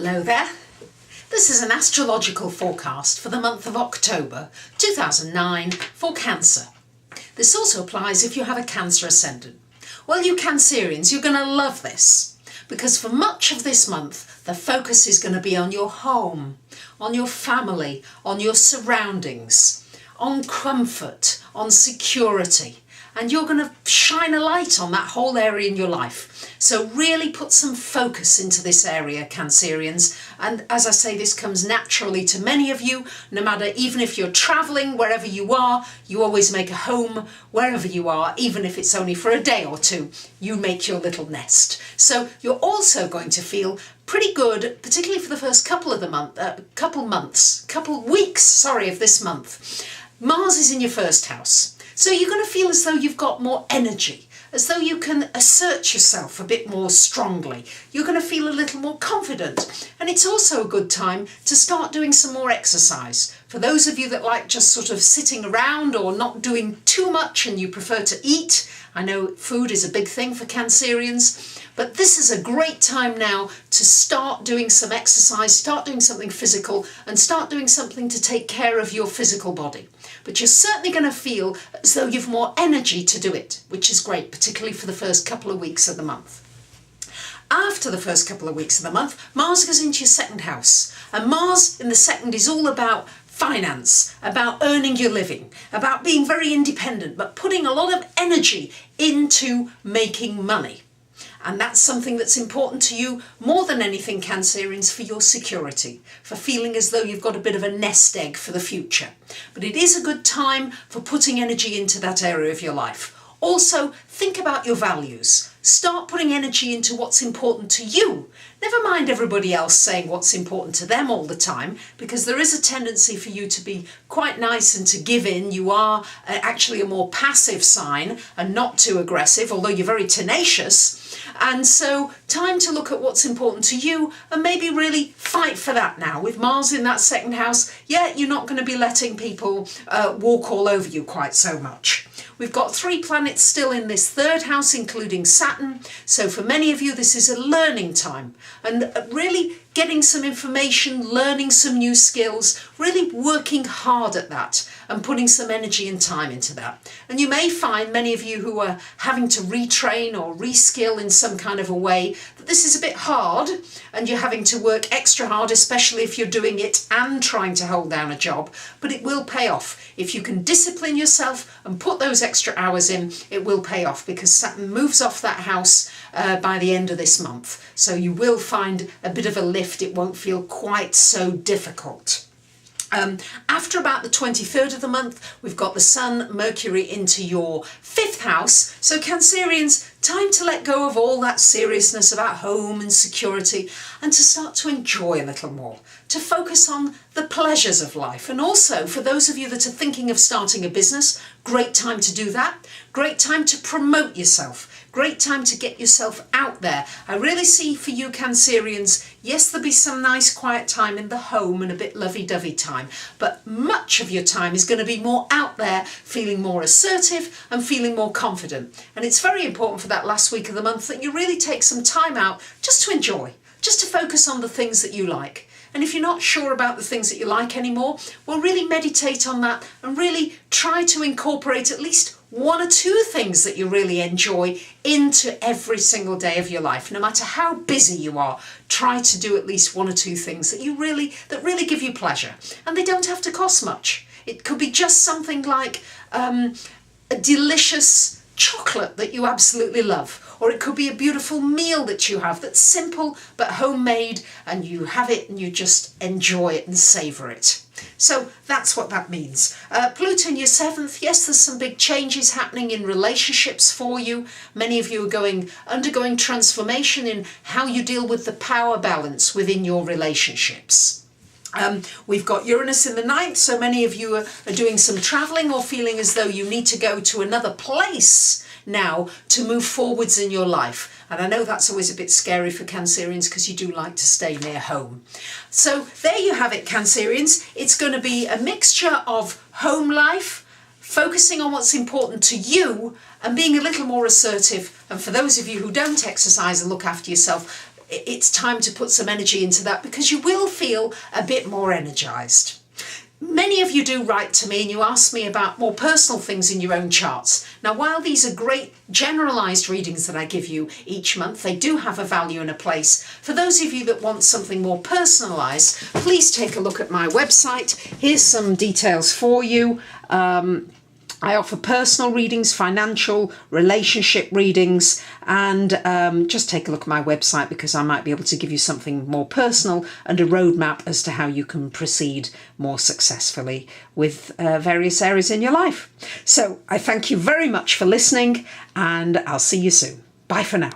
Hello there. This is an astrological forecast for the month of October 2009 for Cancer. This also applies if you have a Cancer ascendant. Well, you Cancerians, you're going to love this because for much of this month the focus is going to be on your home, on your family, on your surroundings, on comfort, on security. And you're going to shine a light on that whole area in your life. So really put some focus into this area, Cancerians. And as I say, this comes naturally to many of you, no matter, even if you're traveling, wherever you are, you always make a home wherever you are, even if it's only for a day or two, you make your little nest. So you're also going to feel pretty good, particularly for the first couple of weeks of this month. Mars is in your first house. So you're going to feel as though you've got more energy, as though you can assert yourself a bit more strongly. You're going to feel a little more confident. And it's also a good time to start doing some more exercise. For those of you that like just sort of sitting around or not doing too much and you prefer to eat, I know food is a big thing for Cancerians, but this is a great time now to start doing some exercise, start doing something physical and start doing something to take care of your physical body. But you're certainly going to feel as though you've more energy to do it, which is great, particularly for the first couple of weeks of the month. After the first couple of weeks of the month, Mars goes into your second house. And Mars in the second is all about finance, about earning your living, about being very independent, but putting a lot of energy into making money. And that's something that's important to you more than anything, Cancerians, for your security, for feeling as though you've got a bit of a nest egg for the future. But it is a good time for putting energy into that area of your life. Also, think about your values. Start putting energy into what's important to you. Never mind everybody else saying what's important to them all the time, because there is a tendency for you to be quite nice and to give in. You are actually a more passive sign and not too aggressive, although you're very tenacious. And so time to look at what's important to you and maybe really fight for that now. With Mars in that second house, yeah, you're not going to be letting people walk all over you quite so much. We've got 3 planets still in this third house, including Saturn. So for many of you, this is a learning time and really getting some information, learning some new skills, really working hard at that and putting some energy and time into that. And you may find, many of you who are having to retrain or reskill in some kind of a way, that this is a bit hard and you're having to work extra hard, especially if you're doing it and trying to hold down a job. But it will pay off. If you can discipline yourself and put those extra hours in, it will pay off because Saturn moves off that house by the end of this month. So you will find a bit of a lift. It won't feel quite so difficult. After about the 23rd of the month, we've got the Sun, Mercury into your 5th house. So Cancerians, time to let go of all that seriousness about home and security and to start to enjoy a little more, to focus on the pleasures of life. And also for those of you that are thinking of starting a business, great time to do that. Great time to promote yourself. Great time to get yourself out there. I really see for you Cancerians, yes, there'll be some nice quiet time in the home and a bit lovey-dovey time, but much of your time is going to be more out there, feeling more assertive and feeling more confident. And it's very important for that last week of the month that you really take some time out just to enjoy, just to focus on the things that you like. And if you're not sure about the things that you like anymore, well, really meditate on that and really try to incorporate at least 1 or 2 things that you really enjoy into every single day of your life. No matter how busy you are, try to do at least 1 or 2 things that really give you pleasure. And they don't have to cost much. It could be just something like a delicious chocolate that you absolutely love. Or it could be a beautiful meal that you have that's simple but homemade and you have it and you just enjoy it and savour it. So that's what that means. Pluto in your 7th, yes, there's some big changes happening in relationships for you. Many of you are undergoing transformation in how you deal with the power balance within your relationships. We've got Uranus in the 9th, so many of you are doing some travelling or feeling as though you need to go to another place now to move forwards in your life. And I know that's always a bit scary for Cancerians because you do like to stay near home. So there you have it, Cancerians. It's going to be a mixture of home life, focusing on what's important to you and being a little more assertive. And for those of you who don't exercise and look after yourself, it's time to put some energy into that, because you will feel a bit more energized. Many of you do write to me and you ask me about more personal things in your own charts. Now, while these are great generalized readings that I give you each month, they do have a value and a place. For those of you that want something more personalized, please take a look at my website. Here's some details for you. I offer personal readings, financial, relationship readings, and just take a look at my website, because I might be able to give you something more personal and a roadmap as to how you can proceed more successfully with various areas in your life. So I thank you very much for listening, and I'll see you soon. Bye for now.